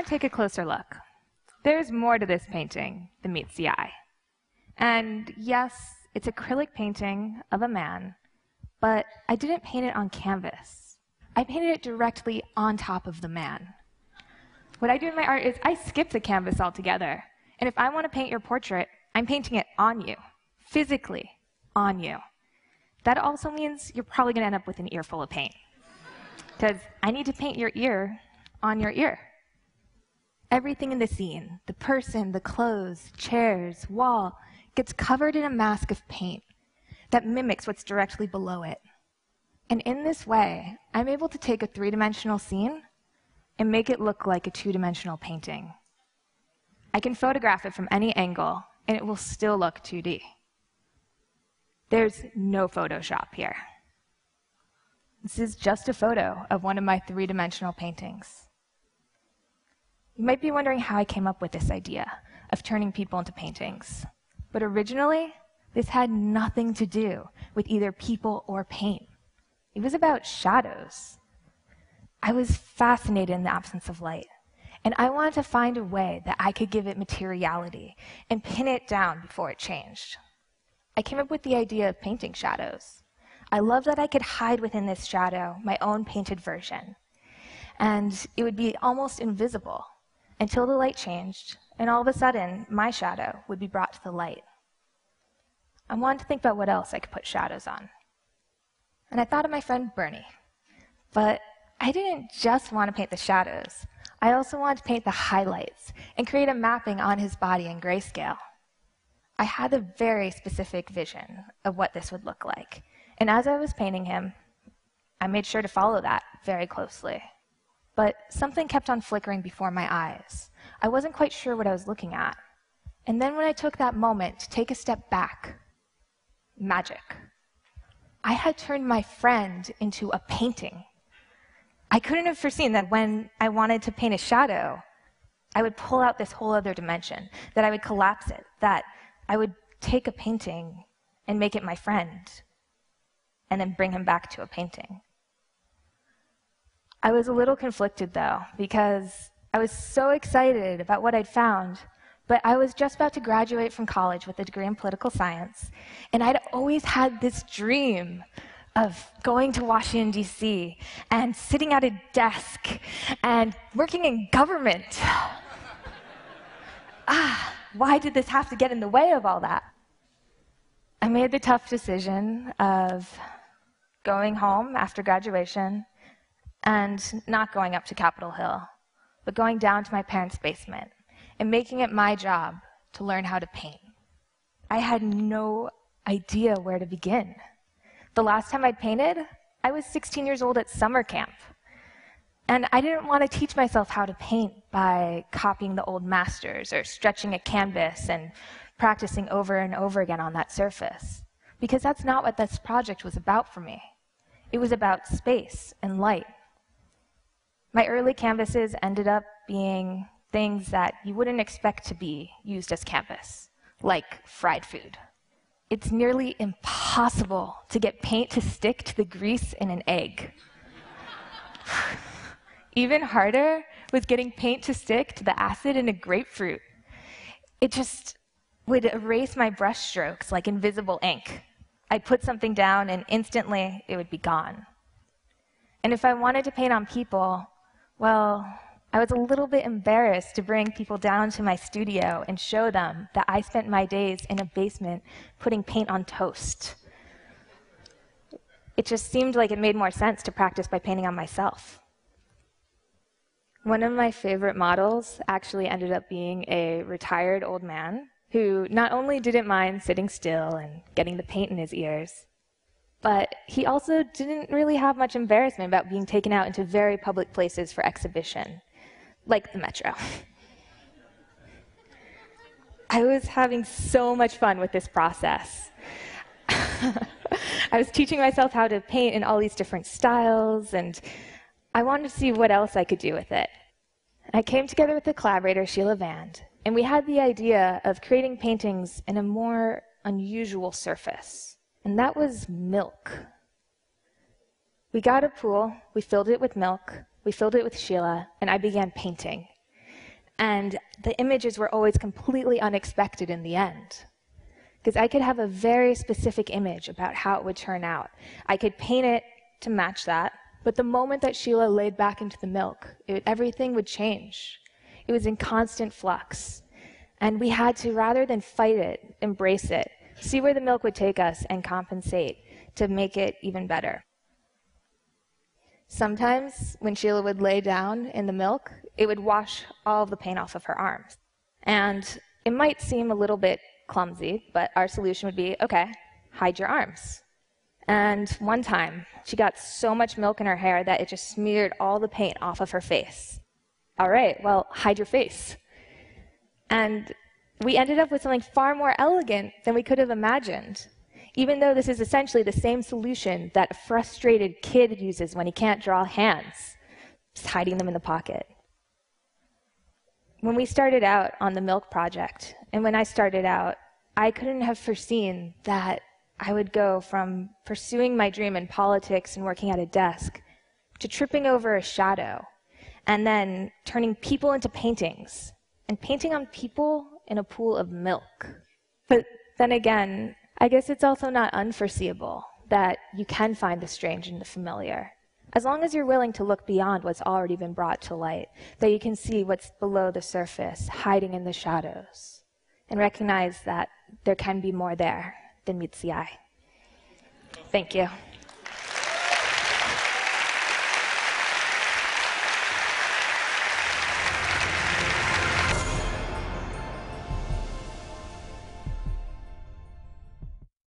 want to take a closer look. There's more to this painting than meets the eye. And yes, it's acrylic painting of a man, but I didn't paint it on canvas. I painted it directly on top of the man. What I do in my art is I skip the canvas altogether. And if I want to paint your portrait, I'm painting it on you, physically on you. That also means you're probably going to end up with an earful of paint, because I need to paint your ear on your ear. Everything in the scene, the person, the clothes, chairs, wall, gets covered in a mask of paint that mimics what's directly below it. And in this way, I'm able to take a three-dimensional scene and make it look like a two-dimensional painting. I can photograph it from any angle, and it will still look 2D. There's no Photoshop here. This is just a photo of one of my three-dimensional paintings. You might be wondering how I came up with this idea of turning people into paintings. But originally, this had nothing to do with either people or paint. It was about shadows. I was fascinated in the absence of light, and I wanted to find a way that I could give it materiality and pin it down before it changed. I came up with the idea of painting shadows. I loved that I could hide within this shadow my own painted version, and it would be almost invisible until the light changed, and all of a sudden, my shadow would be brought to the light. I wanted to think about what else I could put shadows on. And I thought of my friend Bernie. But I didn't just want to paint the shadows. I also wanted to paint the highlights and create a mapping on his body in grayscale. I had a very specific vision of what this would look like. And as I was painting him, I made sure to follow that very closely. But something kept on flickering before my eyes. I wasn't quite sure what I was looking at. And then when I took that moment to take a step back, magic. I had turned my friend into a painting. I couldn't have foreseen that when I wanted to paint a shadow, I would pull out this whole other dimension, that I would collapse it, that I would take a painting and make it my friend, and then bring him back to a painting. I was a little conflicted, though, because I was so excited about what I'd found, but I was just about to graduate from college with a degree in political science, and I'd always had this dream of going to Washington, D.C., and sitting at a desk and working in government. Why did this have to get in the way of all that? I made the tough decision of going home after graduation and not going up to Capitol Hill, but going down to my parents' basement and making it my job to learn how to paint. I had no idea where to begin. The last time I'd painted, I was 16 years old at summer camp. And I didn't want to teach myself how to paint by copying the old masters or stretching a canvas and practicing over and over again on that surface, because that's not what this project was about for me. It was about space and light. My early canvases ended up being things that you wouldn't expect to be used as canvas, like fried food. It's nearly impossible to get paint to stick to the grease in an egg. Even harder was getting paint to stick to the acid in a grapefruit. It just would erase my brush strokes like invisible ink. I'd put something down and instantly it would be gone. And if I wanted to paint on people, well, I was a little bit embarrassed to bring people down to my studio and show them that I spent my days in a basement putting paint on toast. It just seemed like it made more sense to practice by painting on myself. One of my favorite models actually ended up being a retired old man who not only didn't mind sitting still and getting the paint in his ears, but he also didn't really have much embarrassment about being taken out into very public places for exhibition, like the Metro. I was having so much fun with this process. I was teaching myself how to paint in all these different styles, and I wanted to see what else I could do with it. I came together with a collaborator, Sheila Vand, and we had the idea of creating paintings in a more unusual surface, and that was milk. We got a pool, we filled it with milk, we filled it with Sheila, and I began painting. And the images were always completely unexpected in the end. Because I could have a very specific image about how it would turn out. I could paint it to match that, but the moment that Sheila laid back into the milk, everything would change. It was in constant flux. And we had to, rather than fight it, embrace it, see where the milk would take us and compensate to make it even better. Sometimes, when Sheila would lay down in the milk, it would wash all of the paint off of her arms. And it might seem a little bit clumsy, but our solution would be, okay, hide your arms. And one time, she got so much milk in her hair that it just smeared all the paint off of her face. All right, well, hide your face. And we ended up with something far more elegant than we could have imagined, even though this is essentially the same solution that a frustrated kid uses when he can't draw hands, just hiding them in the pocket. When we started out on the milk project, and when I started out, I couldn't have foreseen that I would go from pursuing my dream in politics and working at a desk to tripping over a shadow, and then turning people into paintings, and painting on people in a pool of milk. But then again, I guess it's also not unforeseeable that you can find the strange in the familiar, as long as you're willing to look beyond what's already been brought to light, that you can see what's below the surface, hiding in the shadows, and recognize that there can be more there than meets the eye. Thank you.